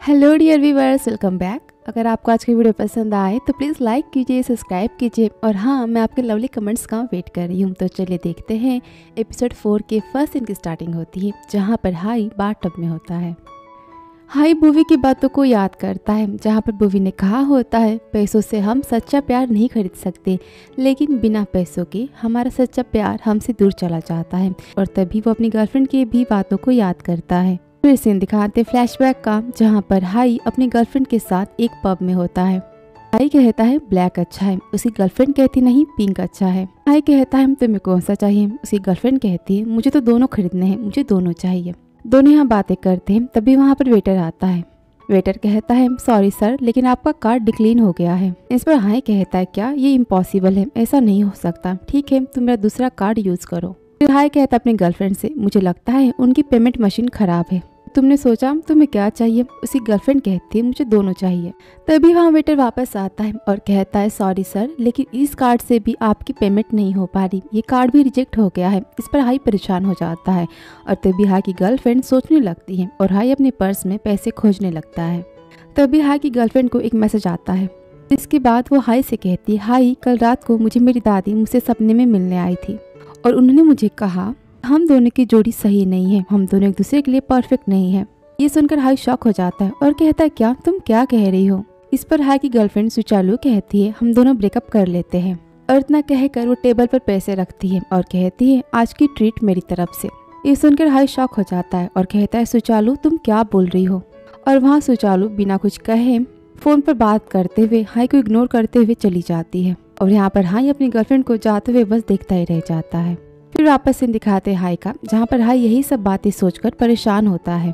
Hello dear viewers, welcome back. अगर आपको आज की वीडियो पसंद आए तो प्लीज़ लाइक कीजिए, सब्सक्राइब कीजिए और हाँ, मैं आपके लवली कमेंट्स का वेट कर रही हूँ। तो चलिए देखते हैं। एपिसोड 4 के फर्स्ट सीन की स्टार्टिंग होती है जहाँ पर हाई बाथटब में होता है। हाई बोवी की बातों को याद करता है जहाँ पर बोवी ने कहा होता है, पैसों से हम सच्चा प्यार नहीं खरीद सकते, लेकिन बिना पैसों के हमारा सच्चा प्यार हमसे दूर चला जाता है। और तभी वो अपनी गर्लफ्रेंड की भी बातों को याद करता है। फिर सीन दिखाते फ्लैशबैक का जहाँ पर हाई अपनी गर्लफ्रेंड के साथ एक पब में होता है। हाई कहता है ब्लैक अच्छा है, उसकी गर्लफ्रेंड कहती नहीं पिंक अच्छा है। हाई कहता है तुम्हें कौन सा चाहिए, उसकी गर्लफ्रेंड कहती है मुझे तो दोनों खरीदने हैं, मुझे दोनों चाहिए। दोनों यहाँ बातें करते हैं, तभी वहाँ पर वेटर आता है। वेटर कहता है सॉरी सर, लेकिन आपका कार्ड डिक्लाइन हो गया है। इस पर हाई कहता है क्या ये इम्पॉसिबल है, ऐसा नहीं हो सकता। ठीक है, तुम मेरा दूसरा कार्ड यूज करो। फिर हाई कहता है अपनी गर्लफ्रेंड से मुझे लगता है उनकी पेमेंट मशीन खराब है, तुमने सोचा तुम्हें क्या चाहिए। उसकी गर्लफ्रेंड कहती है मुझे दोनों चाहिए। तभी वहाँ वेटर वापस आता है और कहता है सॉरी सर, लेकिन इस कार्ड से भी आपकी पेमेंट नहीं हो पा रही, ये कार्ड भी रिजेक्ट हो गया है। इस पर हाई परेशान हो जाता है और तभी हाई की गर्लफ्रेंड सोचने लगती है और हाई अपने पर्स में पैसे खोजने लगता है। तभी हाई की गर्लफ्रेंड को एक मैसेज आता है। इसके बाद वो हाई से कहती है हाई, कल रात को मुझे मेरी दादी मुझसे सपने में मिलने आई थी और उन्होंने मुझे कहा हम दोनों की जोड़ी सही नहीं है, हम दोनों एक दूसरे के लिए परफेक्ट नहीं है। ये सुनकर हाई शॉक हो जाता है और कहता है क्या तुम क्या कह रही हो। इस पर हाई की गर्लफ्रेंड सुचालू कहती है हम दोनों ब्रेकअप कर लेते हैं। और इतना कहकर वो टेबल पर पैसे रखती है और कहती है आज की ट्रीट मेरी तरफ से। ये सुनकर हाई शॉक हो जाता है और कहता है सुचालू तुम क्या बोल रही हो। और वहाँ सुचालू बिना कुछ कहे फोन पर बात करते हुए हाई को इग्नोर करते हुए चली जाती है। और यहाँ पर हाई अपनी गर्लफ्रेंड को जाते हुए बस देखता ही रह जाता है। फिर वापस सीन दिखाते हाई का जहाँ पर हाई यही सब बातें सोचकर परेशान होता है।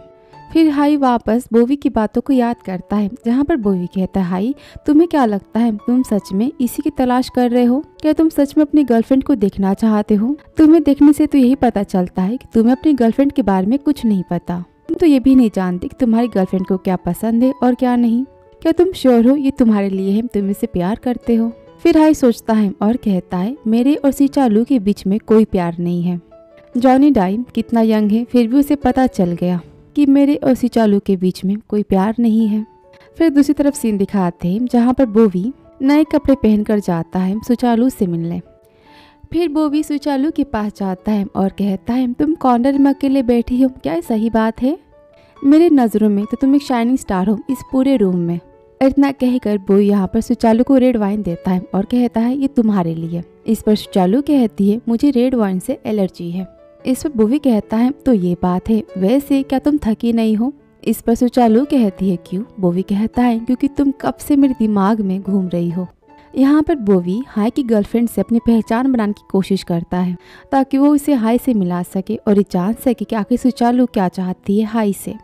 फिर हाई वापस बोवी की बातों को याद करता है जहाँ पर बोवी कहता है हाई तुम्हें क्या लगता है तुम सच में इसी की तलाश कर रहे हो, क्या तुम सच में अपनी गर्लफ्रेंड को देखना चाहते हो। तुम्हें देखने से तो यही पता चलता है कि तुम्हें अपनी गर्लफ्रेंड के बारे में कुछ नहीं पता। तुम तो ये भी नहीं जानते कि तुम्हारी गर्लफ्रेंड को क्या पसंद है और क्या नहीं। क्या तुम श्योर हो ये तुम्हारे लिए है, तुम इससे प्यार करते हो। फिर हाई सोचता है और कहता है मेरे और सुचालू के बीच में कोई प्यार नहीं है। जॉनी डाइम कितना यंग है फिर भी उसे पता चल गया कि मेरे और सुचालू के बीच में कोई प्यार नहीं है। फिर दूसरी तरफ सीन दिखाते हैं जहाँ पर बोवी नए कपड़े पहनकर जाता है सुचालू से मिलने। फिर बोवी सुचालू के पास जाता है और कहता है तुम कॉर्नर में अकेले बैठी हो, क्या ये सही बात है। मेरे नज़रों में तो तुम एक शाइनिंग स्टार हो इस पूरे रूम में। इतना कहकर बोवी यहाँ पर सुचालू को रेड वाइन देता है और कहता है ये तुम्हारे लिए। इस पर सुचालू कहती है मुझे रेड वाइन से एलर्जी है। इस पर बोवी कहता है तो ये बात है, वैसे क्या तुम थकी नहीं हो। इस पर सुचालू कहती है क्यों। बोवी कहता है क्योंकि तुम कब से मेरे दिमाग में घूम रही हो। यहाँ पर बोवी हाई की गर्लफ्रेंड से अपनी पहचान बनाने की कोशिश करता है ताकि वो उसे हाई से मिला सके और ये जान सके कि आखिर सुचालू क्या चाहती है हाई से।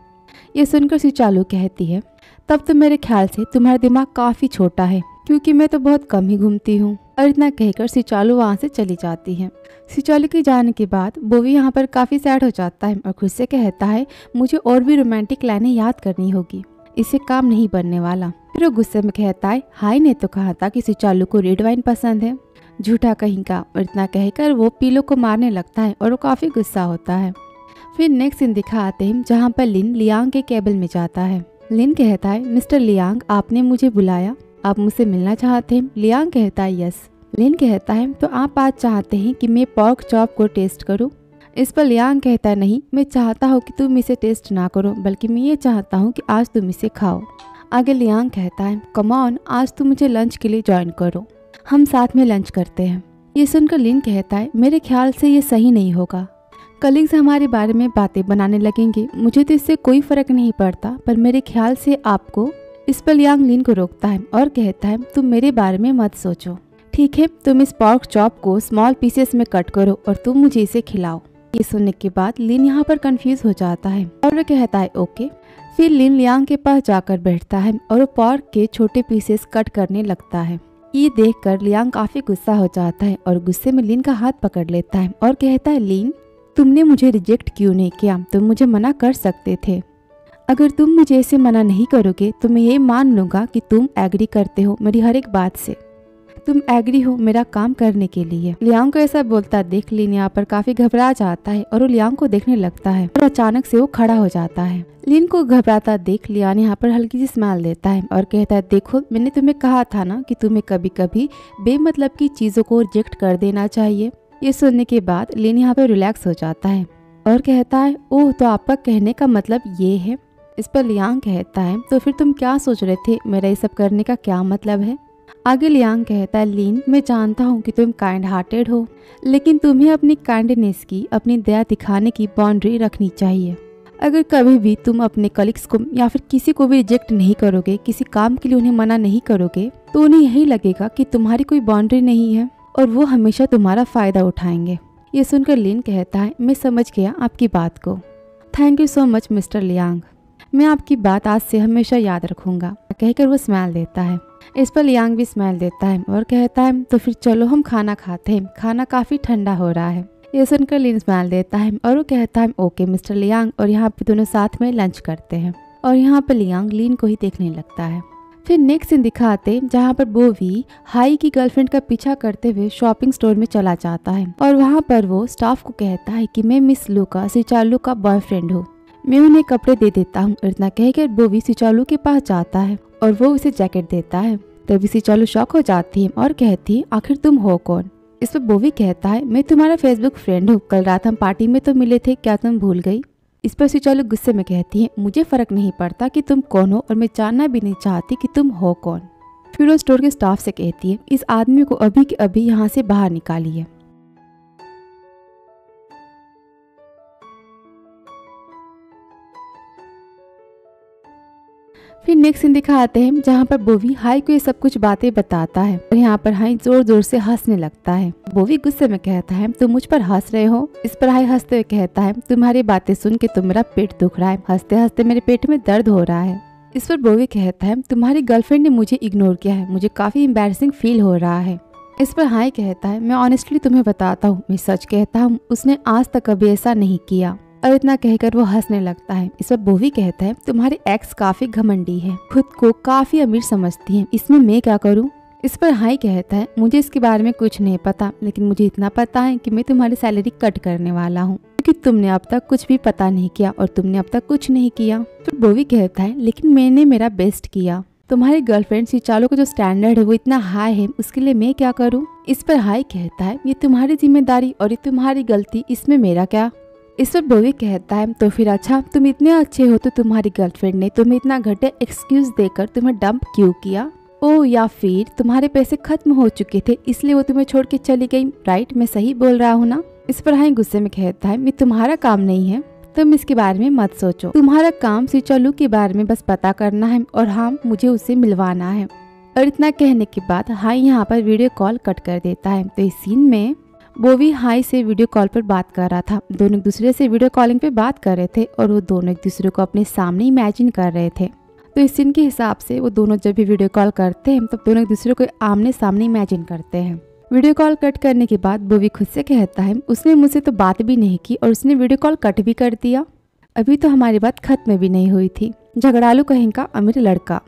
ये सुनकर सुचालू कहती है तब तो मेरे ख्याल से तुम्हारा दिमाग काफी छोटा है, क्योंकि मैं तो बहुत कम ही घूमती हूँ। और इतना कहकर सुचालू वहाँ से चली जाती है। सुचालू के जाने के बाद बोवी यहाँ पर काफी सैड हो जाता है और खुद से कहता है मुझे और भी रोमांटिक लाइनें याद करनी होगी, इससे काम नहीं बनने वाला। फिर वो गुस्से में कहता है हाई ने तो कहा था कि सुचालू को रेड वाइन पसंद है, झूठा कहीं का। और इतना कहकर वो पीलो को मारने लगता है और वो काफी गुस्सा होता है। फिर नेक्स्ट सीन दिखाते हैं जहाँ पर लिन लियांग के केबल में जाता है। लिन कहता है मिस्टर लियांग आपने मुझे बुलाया, आप मुझसे मिलना चाहते हैं। लियांग कहता है यस। लिन कहता है तो आप आज चाहते हैं कि मैं पॉर्क चॉप को टेस्ट करूं। इस पर लियांग कहता है नहीं, मैं चाहता हूं कि तुम इसे टेस्ट ना करो, बल्कि मैं ये चाहता हूं कि आज तुम इसे खाओ। आगे लियांग कहता है कम ऑन, आज तुम मुझे लंच के लिए ज्वाइन करो, हम साथ में लंच करते हैं। ये सुनकर लिन कहता है मेरे ख्याल से ये सही नहीं होगा, कलीग्स हमारे बारे में बातें बनाने लगेंगे, मुझे तो इससे कोई फर्क नहीं पड़ता, पर मेरे ख्याल से आपको। इस पर लियांग लिन को रोकता है और कहता है तुम मेरे बारे में मत सोचो, ठीक है, तुम इस पॉर्क चॉप को स्मॉल पीसेस में कट करो और तुम मुझे इसे खिलाओ। ये सुनने के बाद लिन यहाँ पर कंफ्यूज हो जाता है और वो कहता है ओके। फिर लिन लियांग के पास जाकर बैठता है और वो पॉर्क के छोटे पीसेस कट करने लगता है। ये देखकर लियांग काफी गुस्सा हो जाता है और गुस्से में लिन का हाथ पकड़ लेता है और कहता है लिन तुमने मुझे रिजेक्ट क्यों नहीं किया, तुम मुझे मना कर सकते थे। अगर तुम मुझे इसे मना नहीं करोगे तो मैं ये मान लूंगा कि तुम एग्री करते हो मेरी हर एक बात से। तुम एग्री हो मेरा काम करने के लिए। लियांग को ऐसा बोलता देख लिन यहाँ पर काफी घबरा जाता है और वो लियांग को देखने लगता है और अचानक से वो खड़ा हो जाता है। लिन को घबराता देख लियान यहाँ पर हल्की सी स्माइल देता है और कहता है देखो मैंने तुम्हें कहा था ना कि तुम्हें कभी कभी बेमतलब की चीजों को रिजेक्ट कर देना चाहिए। ये सुनने के बाद लिन यहाँ पर रिलैक्स हो जाता है और कहता है ओह तो आपका कहने का मतलब ये है। इस पर लियांग कहता है तो फिर तुम क्या सोच रहे थे, मेरा ये सब करने का क्या मतलब है। आगे लियांग कहता है लिन मैं जानता हूँ कि तुम काइंड हार्टेड हो, लेकिन तुम्हें अपनी काइंडनेस की, अपनी दया दिखाने की बाउंड्री रखनी चाहिए। अगर कभी भी तुम अपने कलीग्स को या फिर किसी को भी रिजेक्ट नहीं करोगे, किसी काम के लिए उन्हें मना नहीं करोगे, तो उन्हें यही लगेगा कि तुम्हारी कोई बाउंड्री नहीं है और वो हमेशा तुम्हारा फायदा उठाएंगे। ये सुनकर लिन कहता है मैं समझ गया आपकी बात को, thank you so much mister Liang, मैं आपकी बात आज से हमेशा याद रखूंगा, कहकर वो स्माइल देता है। इस पर लियांग भी स्माइल देता है और कहता है तो फिर चलो हम खाना खाते हैं, खाना काफी ठंडा हो रहा है। ये सुनकर लिन स्माइल देता है और वो कहता है ओके मिस्टर लियांग, और यहाँ पे दोनों साथ में लंच करते हैं और यहाँ पर लियांग लिन को ही देखने लगता है। फिर नेक्स्ट सीन दिखाते जहाँ पर बोवी हाई की गर्लफ्रेंड का पीछा करते हुए शॉपिंग स्टोर में चला जाता है और वहाँ पर वो स्टाफ को कहता है कि मैं मिस लू का सिचालू का बॉयफ्रेंड हूँ, मैं उन्हें कपड़े दे देता हूँ। इतना कहकर बोवी सिचालू के पास जाता है और वो उसे जैकेट देता है। तभी सिचालू शॉक हो जाती है और कहती है आखिर तुम हो कौन। इस पर बोवी कहता है मैं तुम्हारा फेसबुक फ्रेंड हूँ, कल रात हम पार्टी में तो मिले थे, क्या तुम भूल गई। इस पर सिचालू गुस्से में कहती है मुझे फर्क नहीं पड़ता कि तुम कौन हो और मैं जानना भी नहीं चाहती कि तुम हो कौन। फिर वो स्टोर के स्टाफ से कहती है इस आदमी को अभी के अभी यहाँ से बाहर निकालिए। फिर नेक्स्ट सीन दिखाते हैं जहाँ पर बोवी हाई को ये सब कुछ बातें बताता है और यहाँ पर हाई जोर जोर से हंसने लगता है। बोवी गुस्से में कहता है तुम मुझ पर हंस रहे हो। इस पर हाई हंसते हुए कहता है तुम्हारी बातें सुन के तो मेरा पेट दुख रहा है, हंसते हंसते मेरे पेट में दर्द हो रहा है। इस पर बोवी कहता है तुम्हारी गर्लफ्रेंड ने मुझे इग्नोर किया है, मुझे काफी एम्बैरेसिंग फील हो रहा है। इस पर हाई कहता है मैं ऑनेस्टली तुम्हें बताता हूँ, मैं सच कहता हूँ, उसने आज तक कभी ऐसा नहीं किया। और इतना कहकर वो हंसने लगता है। इस पर बोवी कहता है तुम्हारी एक्स काफी घमंडी है, खुद को काफी अमीर समझती है, इसमें मैं क्या करूं। इस पर हाई कहता है मुझे इसके बारे में कुछ नहीं पता, लेकिन मुझे इतना पता है कि मैं तुम्हारी सैलरी कट करने वाला हूँ क्योंकि तुमने अब तक कुछ भी पता नहीं किया और तुमने अब तक कुछ नहीं किया। फिर बोवी कहता है लेकिन मैंने मेरा बेस्ट किया, तुम्हारी गर्लफ्रेंड सिचालो का जो स्टैंडर्ड है वो इतना हाई है, उसके लिए मैं क्या करूँ। इस पर हाई कहता है ये तुम्हारी जिम्मेदारी और ये तुम्हारी गलती, इसमें मेरा क्या। इस पर बोवी कहता है तो फिर अच्छा तुम इतने अच्छे हो तो तुम्हारी गर्लफ्रेंड ने तुम्हें इतना घटिया एक्सक्यूज देकर तुम्हें डंप क्यों किया। ओ या फिर तुम्हारे पैसे खत्म हो चुके थे इसलिए वो तुम्हें छोड़ के चली गई, राइट, मैं सही बोल रहा हूँ ना। इस पर हाई गुस्से में कहता है ये तुम्हारा काम नहीं है, तुम इसके बारे में मत सोचो, तुम्हारा काम सिचालू के बारे में बस पता करना है और हाँ मुझे उसे मिलवाना है। और इतना कहने के बाद हाई यहाँ पर वीडियो कॉल कट कर देता है। तो इस सीन में बोवी हाई से वीडियो कॉल पर बात कर रहा था, दोनों एक दूसरे से वीडियो कॉलिंग पे बात कर रहे थे और वो दोनों एक दूसरे को अपने सामने इमेजिन कर रहे थे। तो इस सीन के हिसाब से वो दोनों जब भी वीडियो कॉल करते हैं तब दोनों एक दूसरे को आमने सामने इमेजिन करते हैं। वीडियो कॉल कट करने के बाद बोवी खुद से कहता है उसने मुझसे तो बात भी नहीं की और उसने वीडियो कॉल कट भी कर दिया, अभी तो हमारी बात खत्म भी नहीं हुई थी, झगड़ालू कहीं का अमीर लड़का।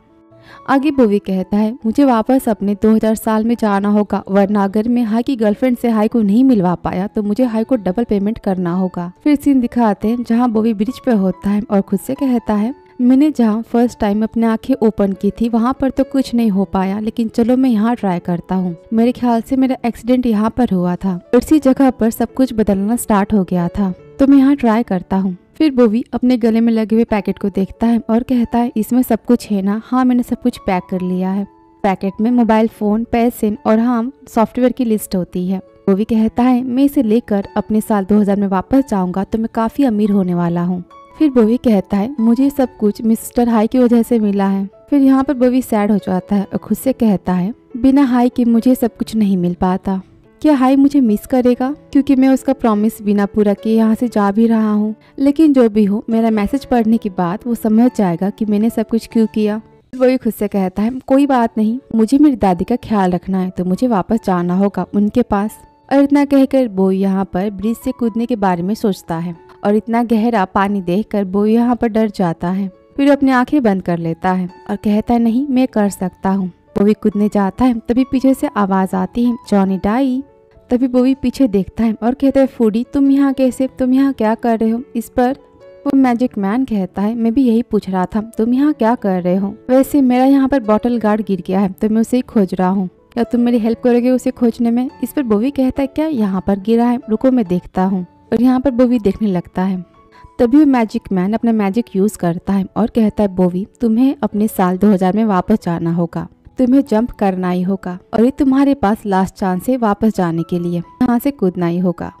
आगे बोवी कहता है मुझे वापस अपने 2000 साल में जाना होगा, वरना अगर मैं हाई की गर्लफ्रेंड से हाई को नहीं मिलवा पाया तो मुझे हाई को डबल पेमेंट करना होगा। फिर सीन दिखाते हैं जहाँ बोवी ब्रिज पे होता है और खुद से कहता है मैंने जहाँ फर्स्ट टाइम अपनी आंखें ओपन की थी वहाँ पर तो कुछ नहीं हो पाया, लेकिन चलो मैं यहाँ ट्राई करता हूँ, मेरे ख्याल से मेरा एक्सीडेंट यहाँ पर हुआ था, इसी जगह पर सब कुछ बदलना स्टार्ट हो गया था, तो मैं यहाँ ट्राई करता हूँ। फिर बोवी अपने गले में लगे हुए पैकेट को देखता है और कहता है इसमें सब कुछ है ना। हाँ मैंने सब कुछ पैक कर लिया है। पैकेट में मोबाइल फोन, पैसे और हाँ सॉफ्टवेयर की लिस्ट होती है। बोवी कहता है मैं इसे लेकर अपने साल 2000 में वापस जाऊंगा तो मैं काफी अमीर होने वाला हूँ। फिर बोवी कहता है मुझे सब कुछ मिस्टर हाई की वजह से मिला है। फिर यहाँ पर बोवी सैड हो जाता है और खुद से कहता है बिना हाई के मुझे सब कुछ नहीं मिल पाता, क्या हाई मुझे मिस करेगा, क्योंकि मैं उसका प्रॉमिस बिना पूरा किए यहाँ से जा भी रहा हूँ। लेकिन जो भी हो मेरा मैसेज पढ़ने के बाद वो समझ जाएगा कि मैंने सब कुछ क्यों किया। वो भी खुद से कहता है कोई बात नहीं, मुझे मेरी दादी का ख्याल रखना है तो मुझे वापस जाना होगा उनके पास। और इतना कहकर वो यहाँ पर ब्रिज से कूदने के बारे में सोचता है और इतना गहरा पानी देखकर वो यहाँ पर डर जाता है। फिर अपनी आंखें बंद कर लेता है और कहता है नहीं मैं कर सकता हूँ। बोवी कूदने जाता है, तभी पीछे से आवाज आती है, जॉनी डाई। तभी बोवी पीछे देखता है और कहता है, फूडी तुम यहाँ कैसे, तुम यहाँ क्या कर रहे हो। इस पर वो मैजिक मैन कहता है, मैं भी यही पूछ रहा था, तुम यहाँ क्या कर रहे हो। वैसे मेरा यहाँ पर बॉटल गार्ड गिर गया है तो मैं उसे ही खोज रहा हूँ, क्या तुम मेरी हेल्प करोगे उसे खोजने में। इस पर बोवी कहता है, क्या यहाँ पर गिरा है, रुको मैं देखता हूँ। और यहाँ पर बोवी देखने लगता है। तभी वो मैजिक मैन अपना मैजिक यूज करता है और कहता है, बोवी तुम्हें अपने साल 2000 में वापस जाना होगा, तुम्हें जंप करना ही होगा और ये तुम्हारे पास लास्ट चांस है वापस जाने के लिए, यहाँ से कूदना ही होगा।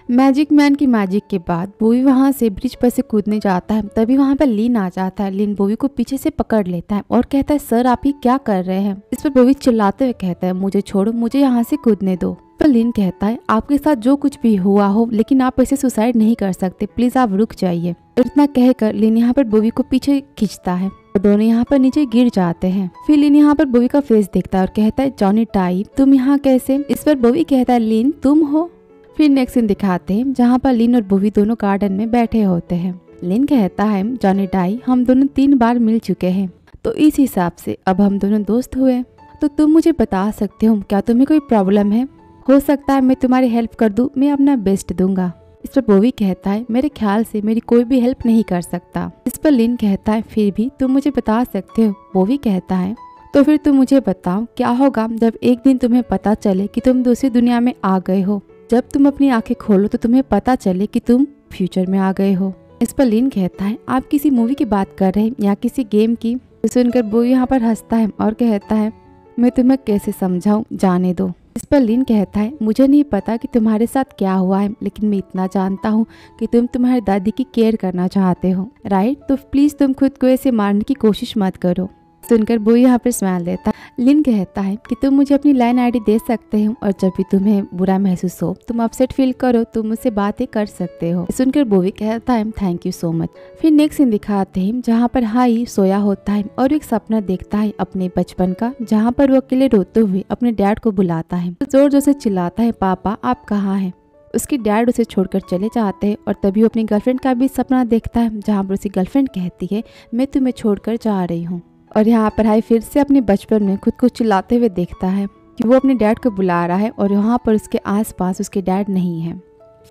मैजिक मैन की मैजिक के बाद बोवी वहाँ से ब्रिज पर से कूदने जाता है। तभी वहाँ पर लिन आ जाता है। लिन बोवी को पीछे से पकड़ लेता है और कहता है, सर आप ये क्या कर रहे हैं। इस पर बोवी चिल्लाते हुए कहता है, मुझे छोड़ो, मुझे यहाँ से कूदने दो। पर लिन कहता है, आपके साथ जो कुछ भी हुआ हो लेकिन आप ऐसे सुसाइड नहीं कर सकते, प्लीज आप रुक जाइए। इतना कहकर लिन यहाँ पर बोवी को पीछे खींचता है और दोनों यहाँ पर नीचे गिर जाते हैं। फिर लिन यहाँ पर बोवी का फेस देखता है और कहता है, जॉनी टाई तुम यहाँ कैसे। इस पर बोवी कहता है, लिन तुम हो। फिर नेक्स्ट सीन दिखाते हैं जहाँ पर लिन और बोवी दोनों गार्डन में बैठे होते हैं। लिन कहता है, जॉनी टाई हम दोनों 3 बार मिल चुके हैं तो इस हिसाब से अब हम दोनों दोस्त हुए, तो तुम मुझे बता सकते हो क्या तुम्हें कोई प्रॉब्लम है, हो सकता है मैं तुम्हारी हेल्प कर दूं, मैं अपना बेस्ट दूंगा। इस पर बोवी कहता है, मेरे ख्याल से मेरी कोई भी हेल्प नहीं कर सकता। इस पर लिन कहता है, फिर भी तुम मुझे बता सकते हो। बोवी कहता है, तो फिर तुम मुझे बताओ क्या होगा जब एक दिन तुम्हें पता चले कि तुम दूसरी दुनिया में आ गए हो, जब तुम अपनी आंखें खोलो तो तुम्हें पता चले कि तुम फ्यूचर में आ गए हो। इस पर लिन कहता है, आप किसी मूवी की बात कर रहे हैं या किसी गेम की। तो सुनकर बोवी यहाँ पर हंसता है और कहता है, मैं तुम्हें कैसे समझाऊं, जाने दो। इस पर लिन कहता है, मुझे नहीं पता कि तुम्हारे साथ क्या हुआ है, लेकिन मैं इतना जानता हूँ कि तुम तुम्हारी दादी की केयर करना चाहते हो, राइट। तो प्लीज तुम खुद को ऐसे मारने की कोशिश मत करो। सुनकर बोवी यहाँ पर स्माइल देता है। लिन कहता है कि तुम मुझे अपनी लाइन आईडी दे सकते हो और जब भी तुम्हें बुरा महसूस हो, तुम अपसेट फील करो, तुम मुझसे बातें कर सकते हो। सुनकर बोवी कहता है, थैंक यू सो मच। फिर नेक्स्ट सीन दिखाते हैं जहाँ पर हाई सोया होता है और एक सपना देखता है अपने बचपन का, जहाँ पर वो अकेले रोते हुए अपने डैड को बुलाता है। जोर जोर से चिल्लाता है, पापा आप कहाँ हैं। उसके डैड उसे छोड़कर चले जाते हैं और तभी वो अपनी गर्लफ्रेंड का भी सपना देखता है, जहाँ पर उसकी गर्लफ्रेंड कहती है, मैं तुम्हें छोड़कर जा रही हूँ। और यहाँ पर हाई फिर से अपने बचपन में खुद को चिल्लाते हुए देखता है कि वो अपने डैड को बुला रहा है और यहाँ पर उसके आसपास उसके डैड नहीं है।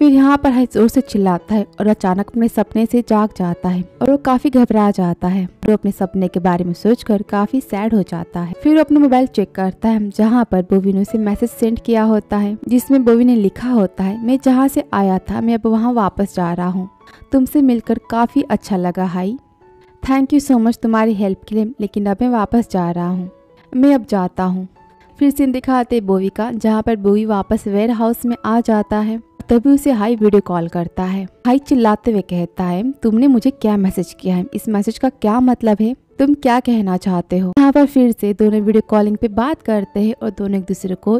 फिर यहाँ पर हाई जोर से चिल्लाता है और अचानक अपने सपने से जाग जाता है और वो काफी घबरा जाता है। वो अपने सपने के बारे में सोचकर काफी सैड हो जाता है। फिर वो अपना मोबाइल चेक करता है जहाँ पर बोवी ने उसे मैसेज सेंड किया होता है, जिसमें बोवी ने लिखा होता है, मैं जहाँ से आया था मैं अब वहाँ वापस जा रहा हूँ, तुमसे मिलकर काफी अच्छा लगा high, thank you so much तुम्हारी हेल्प के लिए, लेकिन अब मैं वापस जा रहा हूँ, मैं अब जाता हूँ। फिर सीन दिखाते बोवी का, जहाँ पर बोवी वापस वेयर हाउस में आ जाता है। तभी उसे हाई वीडियो कॉल करता है। हाई चिल्लाते हुए कहता है, तुमने मुझे क्या मैसेज किया है, इस मैसेज का क्या मतलब है, तुम क्या कहना चाहते हो। यहाँ पर फिर से दोनों वीडियो कॉलिंग पे बात करते हैं और दोनों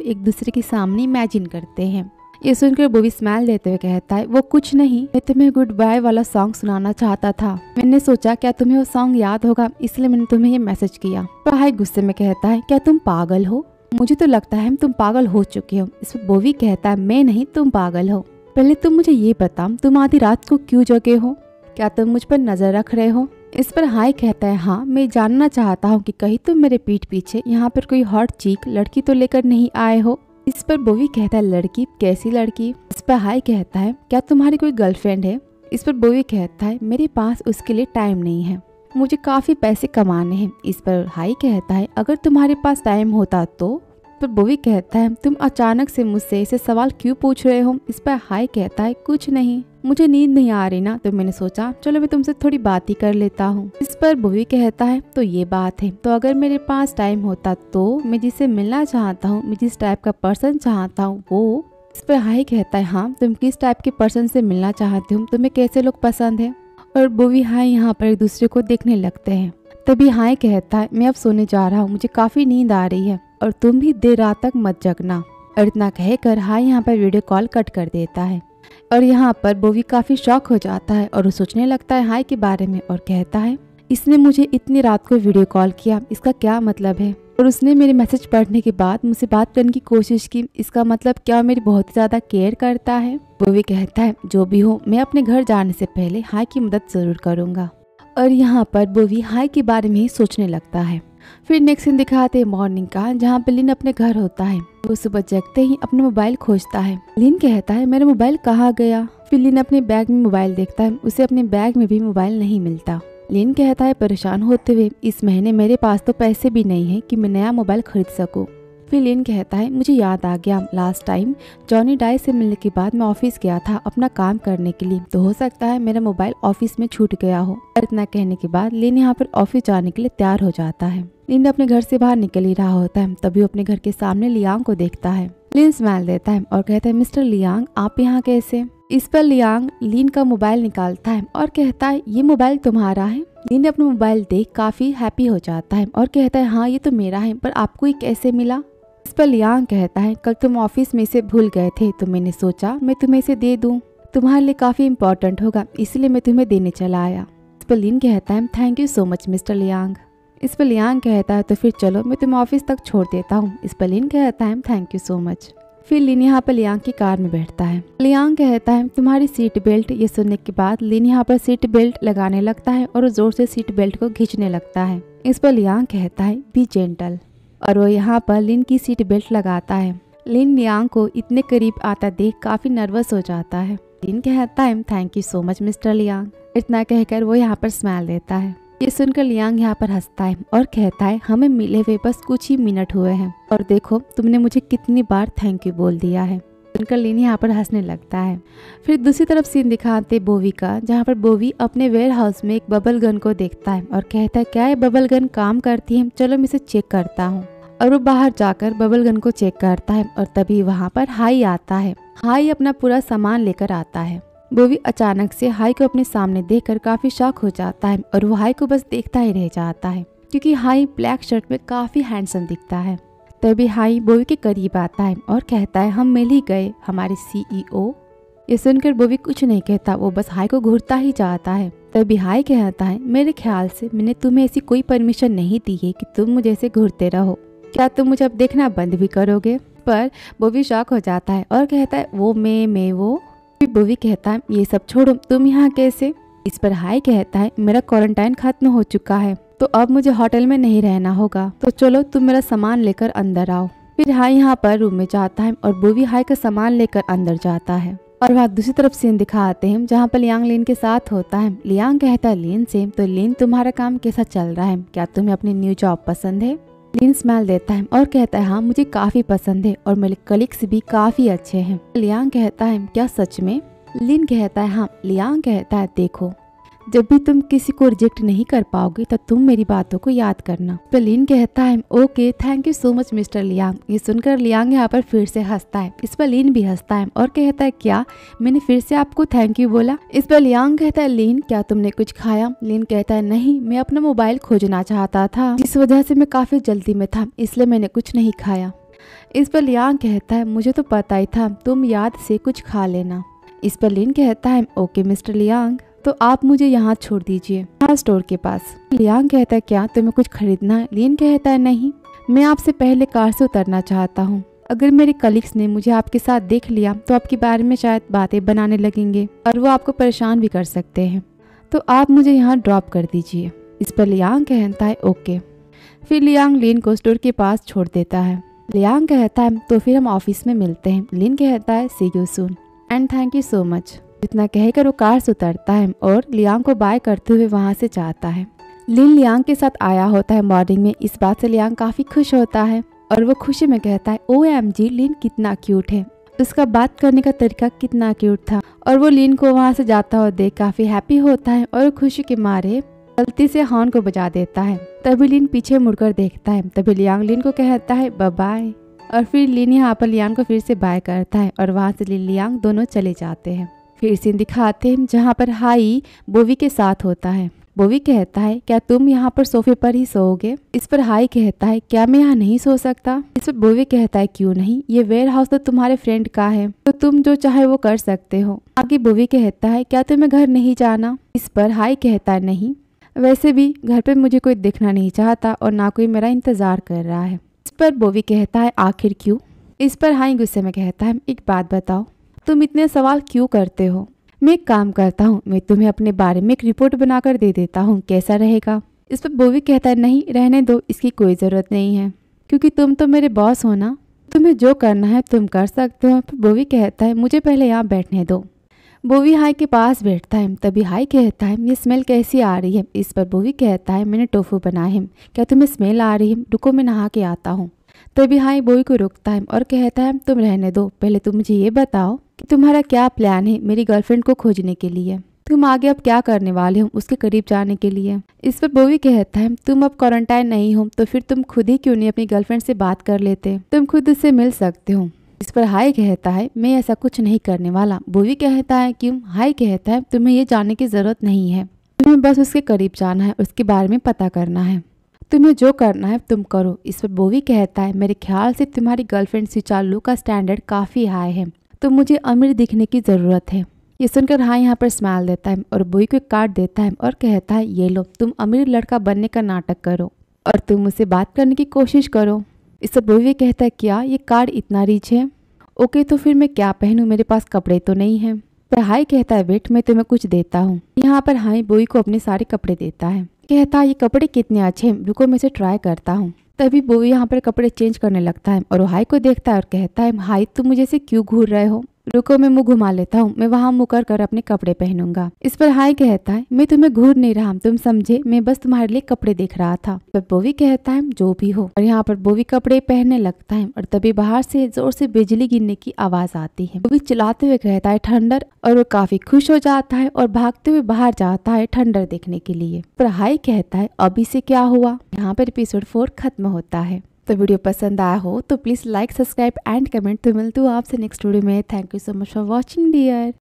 एक दूसरे के सामने इमेजिन करते हैं। ये सुनकर बोवी स्माइल देते हुए कहता है, वो कुछ नहीं, मैं तुम्हें गुड बाय वाला सॉन्ग सुनाना चाहता था, मैंने सोचा क्या तुम्हें वो सॉन्ग याद होगा, इसलिए मैंने तुम्हें ये मैसेज किया। तो हाई गुस्से में कहता है, क्या तुम पागल हो, मुझे तो लगता है तुम पागल हो चुके हो। इस पर बोवी कहता है, मैं नहीं, तुम पागल हो, पहले तुम मुझे ये बताओ तुम आधी रात को क्यों जगे हो, क्या तुम मुझ पर नजर रख रहे हो। इस पर हाई कहता है, हाँ मैं जानना चाहता हूँ कि कहीं तुम मेरे पीठ पीछे यहाँ पर कोई हॉट चीक लड़की तो लेकर नहीं आए हो। इस पर बोवी कहता है, लड़की, कैसी लड़की। इस पर हाई कहता है, क्या तुम्हारी कोई गर्लफ्रेंड है। इस पर बोवी कहता है, मेरे पास उसके लिए टाइम नहीं है, मुझे काफी पैसे कमाने हैं। इस पर हाई कहता है, अगर तुम्हारे पास टाइम होता तो। पर बोवी कहता है, तुम अचानक से मुझसे ऐसे सवाल क्यों पूछ रहे हो। इस पर हाई कहता है, कुछ नहीं, मुझे नींद नहीं आ रही ना, तो मैंने सोचा चलो मैं तुमसे थोड़ी बात ही कर लेता हूँ। इस पर बोवी कहता है, तो ये बात है, तो अगर मेरे पास टाइम होता तो मैं जिससे मिलना चाहता हूँ, मैं जिस टाइप का पर्सन चाहता हूँ वो। इस पर हाई कहता है, हाँ तुम किस टाइप के पर्सन से मिलना चाहते हो, तुम्हें कैसे लोग पसंद है। और बोवी हाई यहाँ पर एक दूसरे को देखने लगते हैं। तभी हाई कहता है, मैं अब सोने जा रहा हूँ, मुझे काफी नींद आ रही है और तुम भी देर रात तक मत जगना। और इतना कहकर हाई यहाँ पर वीडियो कॉल कट कर देता है। और यहाँ पर बोवी काफी शॉक हो जाता है और वो सोचने लगता है हाई के बारे में और कहता है, इसने मुझे इतनी रात को वीडियो कॉल किया, इसका क्या मतलब है। और उसने मेरे मैसेज पढ़ने के बाद मुझसे बात करने की कोशिश की, इसका मतलब क्या मेरी बहुत ही ज्यादा केयर करता है। बोवी कहता है, जो भी हो मैं अपने घर जाने से पहले हाई की मदद जरूर करूंगा। और यहाँ पर बोवी हाई के बारे में ही सोचने लगता है। फिर नेक्स्ट सीन दिखाते हैं मॉर्निंग का, जहाँ पे लिन अपने घर होता है। वो सुबह जगते ही अपना मोबाइल खोजता है। लिन कहता है मेरा मोबाइल कहाँ गया। फिर लिन अपने बैग में मोबाइल देखता है, उसे अपने बैग में भी मोबाइल नहीं मिलता। लिन कहता है परेशान होते हुए इस महीने मेरे पास तो पैसे भी नहीं है कि मैं नया मोबाइल खरीद सकूं। फिर लिन कहता है मुझे याद आ गया, लास्ट टाइम जॉनी डाई से मिलने के बाद मैं ऑफिस गया था अपना काम करने के लिए, तो हो सकता है मेरा मोबाइल ऑफिस में छूट गया हो। और इतना कहने के बाद लिन यहाँ पर ऑफिस जाने के लिए तैयार हो जाता है। लिन अपने घर से बाहर निकल ही रहा होता है, तभी वो अपने घर के सामने लियांग को देखता है। लिन स्माइल देता है और कहता है मिस्टर लियांग आप यहाँ कैसे। इस पर लियांग लिन का मोबाइल निकालता है और कहता है ये मोबाइल तुम्हारा है। लिन अपना मोबाइल देख काफी हैप्पी हो जाता है और कहता है हाँ ये तो मेरा है, पर आपको ये कैसे मिला। इस पर लियांग कहता है कल तुम ऑफिस में इसे भूल गए थे तो मैंने सोचा मैं तुम्हें इसे दे दूं, तुम्हारे लिए काफी इम्पोर्टेंट होगा इसलिए मैं तुम्हें देने चला आया। इस पर लिन कहता है thank you so much mister Liang. इस पर लियांग कहता है तो फिर चलो मैं तुम्हें ऑफिस तक छोड़ देता हूँ। इस पर लिन कहता है थैंक यू सो मच। फिर लिन यहाँ पर लियांग की कार में बैठता है। लियांग कहता है तुम्हारी सीट बेल्ट। ये सुनने के बाद लिन यहाँ पर सीट बेल्ट लगाने लगता है और जोर से सीट बेल्ट को खींचने लगता है। इस पर लियांग कहता है बी जेंटल, और वो यहाँ पर लिन की सीट बेल्ट लगाता है। लिन लियांग को इतने करीब आता देख काफी नर्वस हो जाता है। लिन कहता है thank you so much mister Liang. इतना कहकर वो यहाँ पर स्माइल देता है। ये सुनकर लियांग यहाँ पर हंसता है और कहता है हमें मिले हुए बस कुछ ही मिनट हुए हैं और देखो तुमने मुझे कितनी बार थैंक यू बोल दिया है। सुनकर लिन यहाँ पर हंसने लगता है। फिर दूसरी तरफ सीन दिखाते बोवी का, जहाँ पर बोवी अपने वेयर हाउस में एक बबल गन को देखता है और कहता है क्या ये बबल गन काम करती है, चलो मैं इसे चेक करता हूँ। और वो बाहर जाकर बबल गन को चेक करता है और तभी वहाँ पर हाई आता है। हाई अपना पूरा सामान लेकर आता है। बोवी अचानक से हाई को अपने सामने देखकर काफी शॉक हो जाता है और वो हाई को बस देखता ही रह जाता है, क्योंकि हाई ब्लैक शर्ट में काफी हैंडसम दिखता है। तभी हाई बोवी के करीब आता है और कहता है हम मिल ही गए हमारे CEO। ये सुनकर बोवी कुछ नहीं कहता, वो बस हाई को घूरता ही जाता है। तभी हाई कहता है मेरे ख्याल से मैंने तुम्हें ऐसी कोई परमिशन नहीं दी है कि तुम मुझे ऐसे घूरते रहो, क्या तुम मुझे अब देखना बंद भी करोगे। पर बोवी शॉक हो जाता है और कहता है वो मैं वो। फिर बोवी कहता है ये सब छोड़ो, तुम यहाँ कैसे। इस पर हाई कहता है मेरा क्वारंटाइन खत्म हो चुका है तो अब मुझे होटल में नहीं रहना होगा, तो चलो तुम मेरा सामान लेकर अंदर आओ। फिर हाई यहाँ पर रूम में जाता है और बोवी हाई का सामान लेकर अंदर जाता है। और वहाँ दूसरी तरफ सीन दिखाते हैं जहाँ पर लियांग लिन के साथ होता है। लियांग कहता है लिन से तो लिन तुम्हारा काम कैसा चल रहा है, क्या तुम्हें अपनी न्यू जॉब पसंद है। लिन स्माइल देता है और कहता है हाँ मुझे काफी पसंद है और मेरे कलीग्स भी काफी अच्छे हैं। लियांग कहता है क्या सच में। लिन कहता है हाँ। लियांग कहता है देखो जब भी तुम किसी को रिजेक्ट नहीं कर पाओगे तो तुम मेरी बातों को याद करना। तो लिन कहता है okay thank you so much mister Liang. ये सुनकर लियांग यहाँ पर फिर से हंसता है। इस पर लिन भी हंसता है और कहता है क्या मैंने फिर से आपको थैंक यू बोला। इस पर लियांग कहता है लिन क्या तुमने कुछ खाया। लिन कहता है नहीं, मैं अपना मोबाइल खोजना चाहता था, जिस वजह से मैं काफी जल्दी में था, इसलिए मैंने कुछ नहीं खाया। इस पर लियांग कहता है मुझे तो पता ही था, तुम याद से कुछ खा लेना। इस पर लिन कहता है ओके मिस्टर लियांग, तो आप मुझे यहाँ छोड़ दीजिए, यहाँ स्टोर के पास। लियांग कहता है क्या तुम्हें कुछ खरीदना है। लिन कहता है नहीं, मैं आपसे पहले कार से उतरना चाहता हूँ। अगर मेरे कलीग्स ने मुझे आपके साथ देख लिया तो आपके बारे में शायद बातें बनाने लगेंगे और वो आपको परेशान भी कर सकते हैं, तो आप मुझे यहाँ ड्रॉप कर दीजिए। इस पर लियांग कहता है ओके। फिर लियांग लिन को स्टोर के पास छोड़ देता है। लियांग कहता है तो फिर हम ऑफिस में मिलते हैं। लिन कहता है see you soon and thank you so much. इतना कहकर वो कार से उतरता है और लियांग को बाय करते हुए वहां से जाता है। लिन लियांग के साथ आया होता है मॉर्निंग में। इस बात से लियांग काफी खुश होता है और वो खुशी में कहता है OMG लिन कितना क्यूट है, उसका बात करने का तरीका कितना क्यूट था। और वो लिन को वहां से जाता हुआ देख काफी हैप्पी होता है और खुशी के मारे गलती से हॉर्न को बजा देता है। तभी लिन पीछे मुड़कर देखता है। तभी लियांग लिन को कहता है बाय बाय, और फिर लिन यहाँ पर लियांग को फिर से बाय करता है और वहां से लिन लियांग दोनों चले जाते हैं। फिर सीन दिखाते हैं जहाँ पर हाई बोवी के साथ होता है। बोवी कहता है क्या तुम यहाँ पर सोफे पर ही सोओगे। इस पर हाई कहता है क्या मैं यहाँ नहीं सो सकता। इस पर बोवी कहता है क्यों नहीं, ये वेयर हाउस तो तुम्हारे फ्रेंड का है, तो तुम जो चाहे वो कर सकते हो। आगे बोवी कहता है क्या तुम्हें घर नहीं जाना। इस पर हाई कहता है नहीं, वैसे भी घर पे मुझे कोई देखना नहीं चाहता और ना कोई मेरा इंतजार कर रहा है। इस पर बोवी कहता है आखिर क्यों। इस पर हाई गुस्से में कहता है एक बात बताओ, तुम इतने सवाल क्यों करते हो। मैं एक काम करता हूँ, मैं तुम्हें अपने बारे में एक रिपोर्ट बनाकर दे देता हूँ, कैसा रहेगा। इस पर बोवी कहता है नहीं रहने दो, इसकी कोई ज़रूरत नहीं है, क्योंकि तुम तो मेरे बॉस हो ना, तुम्हें जो करना है तुम कर सकते हो। फिर बोवी कहता है मुझे पहले यहाँ बैठने दो। बोवी हाई के पास बैठता है। तभी हाई कहता है ये स्मेल कैसी आ रही है। इस पर बोवी कहता है मैंने टोफू बनाए हैं, क्या तुम्हें स्मेल आ रही है? रुको मैं नहा के आता हूँ। तभी हाई बोवी को रोकता है और कहता है तुम रहने दो, पहले तुम मुझे ये बताओ कि तुम्हारा क्या प्लान है मेरी गर्लफ्रेंड को खोजने के लिए। तुम आगे अब क्या करने वाले हो उसके करीब जाने के लिए। इस पर बोवी कहता है तुम अब क्वारंटाइन नहीं हो तो फिर तुम खुद ही क्यों नहीं अपनी गर्लफ्रेंड से बात कर लेते, तुम खुद उससे मिल सकते हो। इस पर हाई कहता है मैं ऐसा कुछ नहीं करने वाला। बोवी कहता है क्यों? हाई कहता है तुम्हें ये जानने की जरूरत नहीं है, तुम्हें बस उसके करीब जाना है, उसके बारे में पता करना है, तुम्हें जो करना है तुम करो। इस पर बोवी कहता है मेरे ख्याल से तुम्हारी गर्लफ्रेंड सिचालू का स्टैंडर्ड काफ़ी हाई है, तो मुझे अमीर दिखने की ज़रूरत है। ये सुनकर हाई यहाँ पर स्माइल देता है और बोवी को एक कार्ड देता है और कहता है ये लो, तुम अमीर लड़का बनने का नाटक करो और तुम मुझसे बात करने की कोशिश करो। इस पर बोवी कहता है क्या ये कार्ड इतना रिच है? ओके तो फिर मैं क्या पहनूं, मेरे पास कपड़े तो नहीं है। पर हाई कहता है वेट मैं तुम्हें कुछ देता हूँ। यहाँ पर हाई बोवी को अपने सारे कपड़े देता है, कहता है ये कपड़े कितने अच्छे हैं, रुको मैं इसे ट्राई करता हूँ। तभी बोवी यहाँ पर कपड़े चेंज करने लगता है और वो हाई को देखता है और कहता है हाई तुम मुझे से क्यों घूर रहे हो, रुको मैं मुंह घुमा लेता हूँ, मैं वहाँ मुँह कर अपने कपड़े पहनूंगा। इस पर हाई कहता है मैं तुम्हें घूर नहीं रहा, तुम समझे, मैं बस तुम्हारे लिए कपड़े देख रहा था। पर बोवी कहता है जो भी हो। और यहाँ पर बोवी कपड़े पहनने लगता है और तभी बाहर से जोर से बिजली गिरने की आवाज आती है। बोवी चिल्लाते हुए कहता है ठंडर, और वो काफी खुश हो जाता है और भागते हुए बाहर जाता है ठंडर देखने के लिए। पर हाई कहता है अभी से क्या हुआ। यहाँ पर एपिसोड 4 खत्म होता है। तो वीडियो पसंद आया हो तो please like, subscribe and comment. तो मिलती हूँ आपसे नेक्स्ट वीडियो में। Thank you so much for watching dear.